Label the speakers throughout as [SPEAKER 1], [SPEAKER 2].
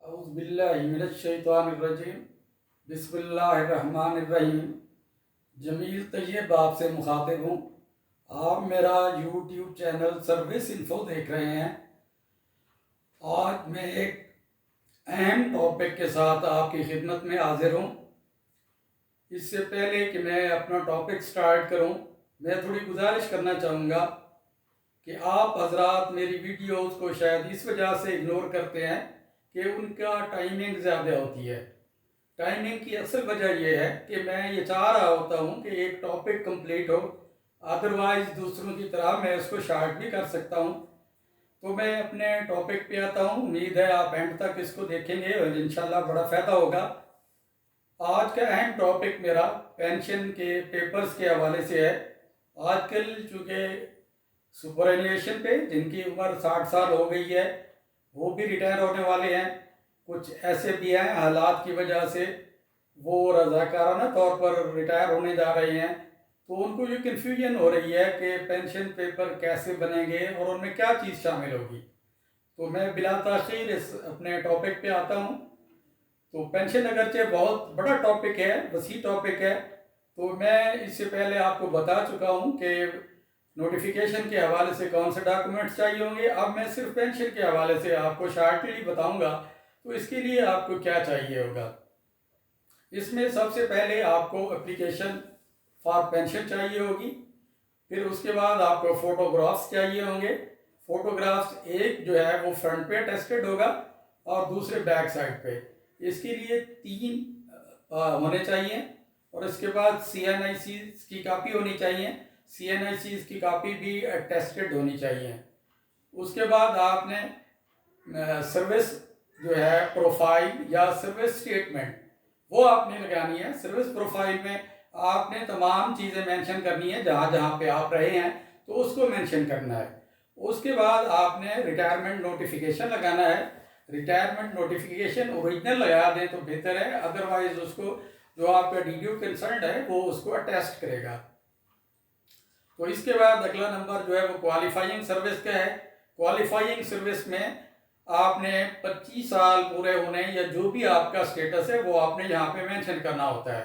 [SPEAKER 1] औज़ुबिल्लाहिमिनश्शैतानिर्रजीम बिस्मिल्लाहिर्रहमानिर्रहीम। जमील तैयब आपसे मुखातिब हूँ। आप मेरा यूट्यूब चैनल सर्विस इन्फो देख रहे हैं। आज मैं एक अहम टॉपिक के साथ आपकी खिदमत में हाजिर हूँ। इससे पहले कि मैं अपना टॉपिक स्टार्ट करूँ, मैं थोड़ी गुजारिश करना चाहूँगा कि आप हजरात मेरी वीडियोज़ को शायद इस वजह से इग्नोर करते हैं कि उनका टाइमिंग ज़्यादा होती है। टाइमिंग की असल वजह यह है कि मैं ये चाह रहा होता हूँ कि एक टॉपिक कंप्लीट हो, अदरवाइज़ दूसरों की तरह मैं उसको शार्ट भी कर सकता हूँ। तो मैं अपने टॉपिक पे आता हूँ। उम्मीद है आप एंड तक इसको देखेंगे और इंशाल्लाह बड़ा फ़ायदा होगा। आज का अहम टॉपिक मेरा पेंशन के पेपर्स के हवाले से है। आजकल चूँकि सुपरएनुएशन पे जिनकी उम्र 60 साल हो गई है वो भी रिटायर होने वाले हैं। कुछ ऐसे भी हैं हालात की वजह से वो रज़ाकाराना तौर पर रिटायर होने जा रहे हैं, तो उनको ये कन्फ्यूजन हो रही है कि पेंशन पेपर कैसे बनेंगे और उनमें क्या चीज़ शामिल होगी। तो मैं बिला ताख़ीर इस अपने टॉपिक पे आता हूँ। तो पेंशन अगरचे बहुत बड़ा टॉपिक है, वसी टॉपिक है, तो मैं इससे पहले आपको बता चुका हूँ कि नोटिफिकेशन के हवाले से कौन से डॉक्यूमेंट्स चाहिए होंगे। अब मैं सिर्फ पेंशन के हवाले से आपको शार्टली बताऊंगा, तो इसके लिए आपको क्या चाहिए होगा। इसमें सबसे पहले आपको एप्लीकेशन फॉर पेंशन चाहिए होगी। फिर उसके बाद आपको फ़ोटोग्राफ्स चाहिए होंगे। फ़ोटोग्राफ्स एक जो है वो फ्रंट पे अटेस्टेड होगा और दूसरे बैक साइड पे। इसके लिए 3 होने चाहिए। और इसके बाद CNIC की कापी होनी चाहिए। CNIC की कापी भी अटेस्टेड होनी चाहिए। उसके बाद आपने सर्विस जो है प्रोफाइल या सर्विस स्टेटमेंट वो आपने लगानी है। सर्विस प्रोफाइल में आपने तमाम चीज़ें मेंशन करनी है, जहाँ जहाँ पे आप रहे हैं तो उसको मेंशन करना है। उसके बाद आपने रिटायरमेंट नोटिफिकेशन लगाना है। रिटायरमेंट नोटिफिकेशन ओरिजिनल लगा दें तो बेहतर है, अदरवाइज उसको जो आपका DDO कंसर्न है वो उसको अटेस्ट करेगा। तो इसके बाद अगला नंबर जो है वो क्वालिफाइंग सर्विस का है। क्वालिफाइंग सर्विस में आपने 25 साल पूरे होने या जो भी आपका स्टेटस है वो आपने यहाँ पे मेंशन करना होता है।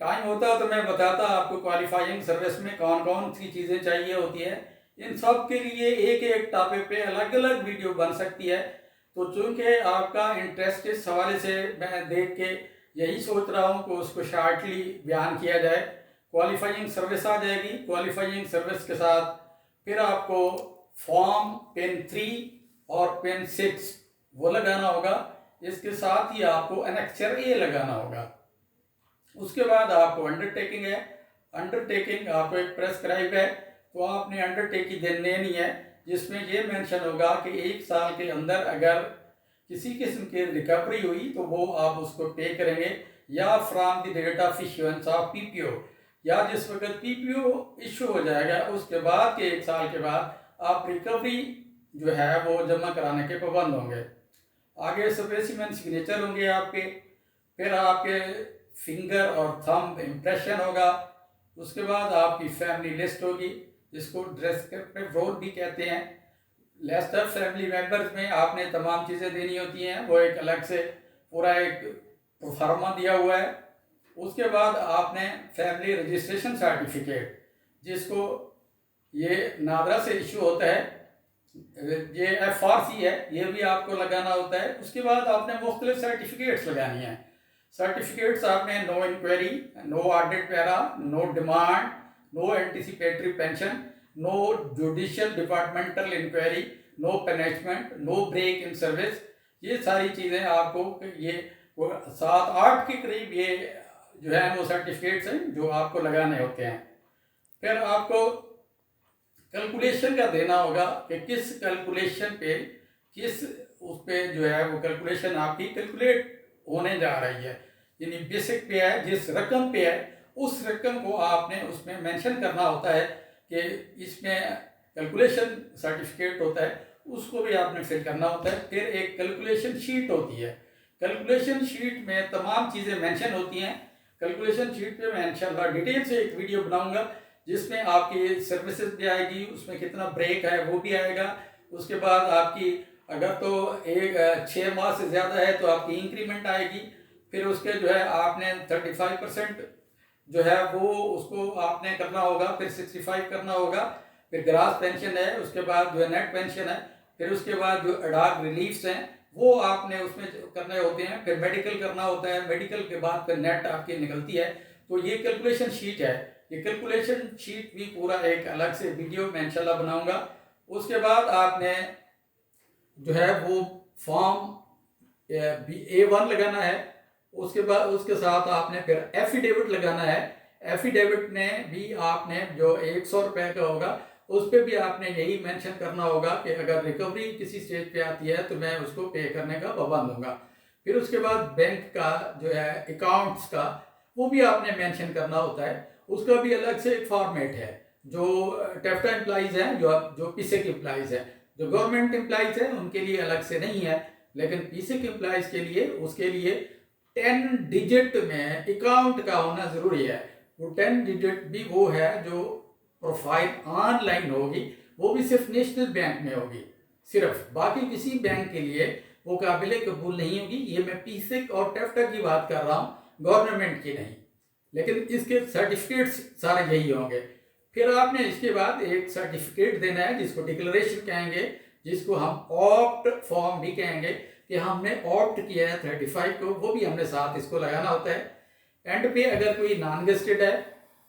[SPEAKER 1] टाइम होता है तो मैं बताता आपको क्वालिफाइंग सर्विस में कौन कौन सी चीज़ें चाहिए होती है। इन सब के लिए एक एक टॉपिक पे अलग अलग वीडियो बन सकती है। तो चूँकि आपका इंटरेस्ट इस हवाले से मैं देख के यही सोच रहा हूँ कि उसको शार्टली बयान किया जाए। क्वालिफाइंग सर्विस आ जाएगी। क्वालिफाइंग सर्विस के साथ फिर आपको फॉर्म पेन 3 और पेन 6 वो लगाना होगा। इसके साथ ही आपको एनेक्चर A लगाना होगा। उसके बाद आपको अंडरटेकिंग है। अंडरटेकिंग आपको एक प्रेस्क्राइब है, तो आपने अंडरटेकिंग देनी है जिसमें ये मेंशन होगा कि 1 साल के अंदर अगर किसी किस्म की रिकवरी हुई तो वो आप उसको पे करेंगे, या from the date of issuance of PPO, या जिस वक्त PPO इशू हो जाएगा उसके बाद के 1 साल के बाद आप रिकवरी जो है वो जमा कराने के पाबंद होंगे। आगे स्पेसिमेन सिग्नेचर होंगे आपके। फिर आपके फिंगर और थंब इम्प्रेशन होगा। उसके बाद आपकी फैमिली लिस्ट होगी जिसको डिस्क्रिप्टिव रोल भी कहते हैं। लेस्टर फैमिली मेंबर्स में आपने तमाम चीज़ें देनी होती हैं, वो एक अलग से पूरा एक प्रोफार्मा दिया हुआ है। उसके बाद आपने फैमिली रजिस्ट्रेशन सर्टिफिकेट, जिसको ये नादरा से इशू होता है, ये FRC है, ये भी आपको लगाना होता है। उसके बाद आपने मुख्तलिफ सर्टिफिकेट्स लगानी है। सर्टिफिकेट्स आपने no inquiry, no audit para, no demand, no anticipatory pension, no judicial departmental inquiry, no punishment, no break in service, ये सारी चीज़ें आपको ये 7-8 के करीब ये जो है वो सर्टिफिकेट्स हैं जो आपको लगाने होते हैं। फिर आपको कैलकुलेशन का देना होगा कि किस कैलकुलेशन पे किस उस पे जो है वो कैलकुलेशन आपकी कैलकुलेट होने जा रही है, यानी बेसिक पे है, जिस रकम पे है उस रकम को आपने उसमें मेंशन करना होता है कि इसमें कैलकुलेशन सर्टिफिकेट होता है, उसको भी आपने फिल करना होता है। फिर एक कैलकुलेशन शीट होती है। कैलकुलेशन शीट में तमाम चीज़ें मेंशन होती हैं। कैलकुलेशन शीट पे मैं इंशाल्लाह डिटेल से एक वीडियो बनाऊंगा जिसमें आपकी सर्विसेज भी आएगी, उसमें कितना ब्रेक है वो भी आएगा। उसके बाद आपकी अगर तो एक 6 माह से ज़्यादा है तो आपकी इंक्रीमेंट आएगी। फिर उसके जो है आपने 35% जो है वो उसको आपने करना होगा, फिर 65 करना होगा, फिर ग्रास पेंशन है, उसके बाद जो है नेट पेंशन है, फिर उसके बाद जो अडाक रिलीफ्स हैं वो आपने उसमें करने होते हैं, फिर मेडिकल करना होता है, मेडिकल के बाद फिर नेट आपकी निकलती है। तो ये कैलकुलेशन शीट है, ये कैलकुलेशन शीट भी पूरा एक अलग से वीडियो मैं इंशाल्लाह बनाऊंगा। उसके बाद आपने जो है वो फॉर्म A1 लगाना है। उसके बाद उसके साथ आपने फिर एफिडेविट लगाना है। एफिडेविट में भी आपने जो 100 रुपये का होगा उस पर भी आपने यही मेंशन करना होगा कि अगर रिकवरी किसी स्टेज पे आती है तो मैं उसको पे करने का पाबंद दूंगा। फिर उसके बाद बैंक का जो है अकाउंट्स का वो भी आपने मेंशन करना होता है, उसका भी अलग से एक फॉर्मेट है। जो टेफ्टा एम्प्लॉइज हैं, जो पीसेक एम्प्लॉइज हैं, जो गवर्नमेंट एम्प्लॉइज हैं उनके लिए अलग से नहीं है, लेकिन पीसेक एम्प्लॉइज के लिए उसके लिए 10 डिजिट में अकाउंट का होना जरूरी है। वो 10 डिजिट भी वो है जो प्रोफाइल ऑनलाइन होगी, वो भी सिर्फ नेशनल बैंक में होगी सिर्फ, बाकी किसी बैंक के लिए वो काबिल कबूल नहीं होगी। ये मैं पीसेक और टेफ्टा की बात कर रहा हूँ, गवर्नमेंट की नहीं। लेकिन इसके सर्टिफिकेट्स सारे यही होंगे। फिर आपने इसके बाद एक सर्टिफिकेट देना है जिसको डिक्लेरेशन कहेंगे, जिसको हम ऑप्ट फॉर्म भी कहेंगे कि हमने ऑप्ट किया है 35 को, वो भी हमने साथ इसको लगाना होता है। एंड पे अगर कोई नॉन गेस्टेड है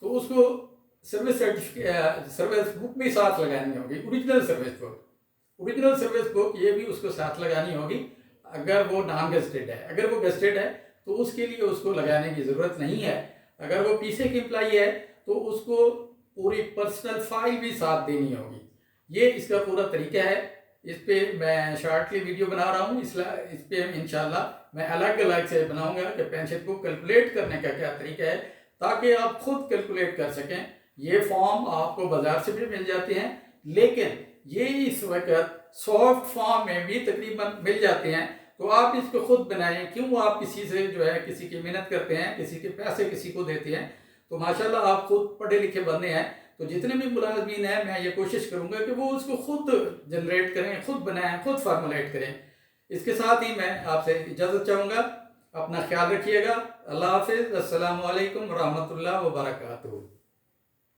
[SPEAKER 1] तो उसको सर्विस सर्टिफिकेट सर्विस बुक भी साथ लगानी होगी, original service book. Original service book ये भी उसको साथ लगानी होगी अगर वो नॉन गेस्टेड है। अगर वो गेस्टेड है तो उसके लिए उसको लगाने की ज़रूरत नहीं है। अगर वो पीसेक एम्प्लॉई है तो उसको पूरी पर्सनल फाइल भी साथ देनी होगी। ये इसका पूरा तरीका है। इस पे मैं शॉर्टली वीडियो बना रहा हूँ, इस पे इंशाल्लाह मैं अलग अलग से बनाऊंगा कि पेंशन को कैलकुलेट करने का क्या तरीका है, ताकि आप खुद कैलकुलेट कर सकें। ये फॉर्म आपको बाजार से भी मिल जाते हैं, लेकिन ये इस वक्त सॉफ्ट फॉर्म में भी तकरीबन मिल जाते हैं। तो आप इसको खुद बनाएं, क्यों आप किसी से जो है किसी की मेहनत करते हैं, किसी के पैसे किसी को देते हैं। तो माशाल्लाह आप खुद पढ़े लिखे बंदे हैं, तो जितने भी मुलाजमीन हैं मैं ये कोशिश करूंगा कि वो उसको खुद जनरेट करें, खुद बनाएं, खुद फार्मुलेट करें। इसके साथ ही मैं आपसे इजाज़त चाहूँगा। अपना ख्याल रखिएगा। अल्लाह हाफिज़। अस्सलामु अलैकुम रहमतुल्लाह व बरकातुहू।